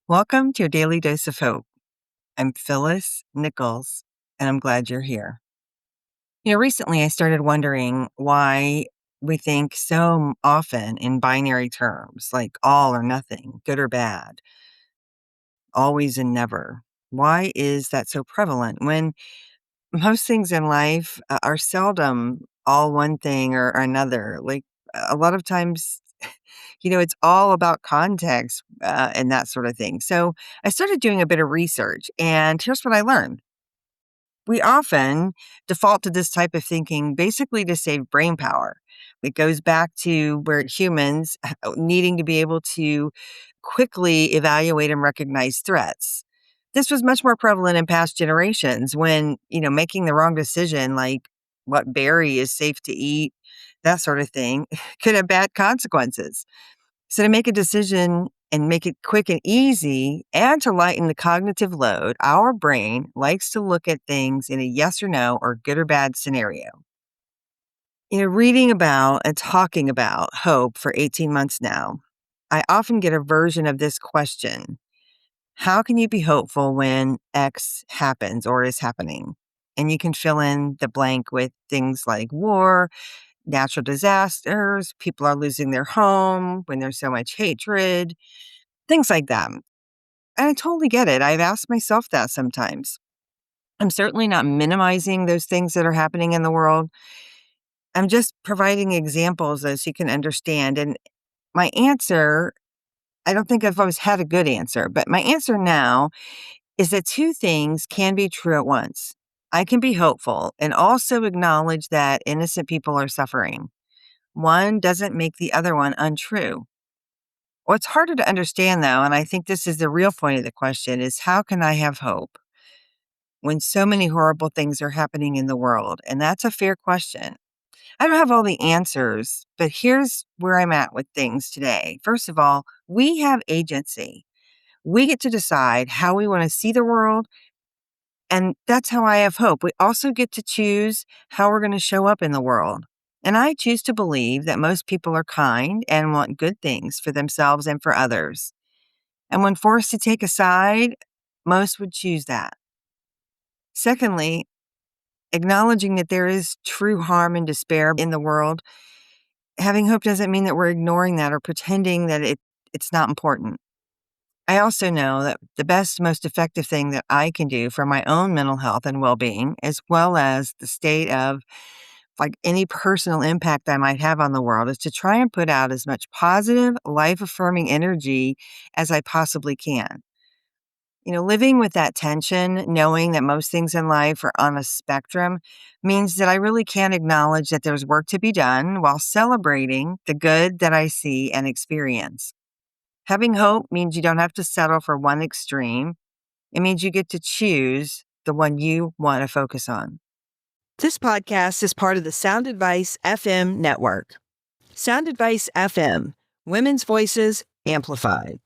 Welcome to your Daily Dose of Hope. I'm Phyllis Nichols, and I'm glad you're here. Recently I started wondering why we think so often in binary terms, like all or nothing, good or bad, always and never. Why is that so prevalent when most things in life are seldom all one thing or another? Like a lot of times, it's all about context and that sort of thing. So I started doing a bit of research, and here's what I learned. We often default to this type of thinking basically to save brain power. It goes back to where humans needing to be able to quickly evaluate and recognize threats. This was much more prevalent in past generations when, making the wrong decision, like what berry is safe to eat, that sort of thing, could have bad consequences. So, to make a decision and make it quick and easy and to lighten the cognitive load, our brain likes to look at things in a yes or no or good or bad scenario. Reading about and talking about hope for 18 months now, I often get a version of this question. How can you be hopeful when X happens or is happening? And you can fill in the blank with things like war, natural disasters, people are losing their home, when there's so much hatred, things like that. And I totally get it. I've asked myself that sometimes. I'm certainly not minimizing those things that are happening in the world. I'm just providing examples as you can understand. And my answer, I don't think I've always had a good answer, but my answer now is that two things can be true at once. I can be hopeful and also acknowledge that innocent people are suffering. One doesn't make the other one untrue. What's harder to understand, though, and I think this is the real point of the question, is how can I have hope when so many horrible things are happening in the world? And that's a fair question. I don't have all the answers, but here's where I'm at with things today. First of all, we have agency. We get to decide how we want to see the world, and that's how I have hope. We also get to choose how we're going to show up in the world. And I choose to believe that most people are kind and want good things for themselves and for others. And when forced to take a side, most would choose that. Secondly, acknowledging that there is true harm and despair in the world, having hope doesn't mean that we're ignoring that or pretending that it's not important. I also know that the best, most effective thing that I can do for my own mental health and well being, as well as the state of like any personal impact I might have on the world, is to try and put out as much positive, life affirming energy as I possibly can. Living with that tension, knowing that most things in life are on a spectrum, means that I really can acknowledge that there's work to be done while celebrating the good that I see and experience. Having hope means you don't have to settle for one extreme. It means you get to choose the one you want to focus on. This podcast is part of the Sound Advice FM network. Sound Advice FM, women's voices amplified.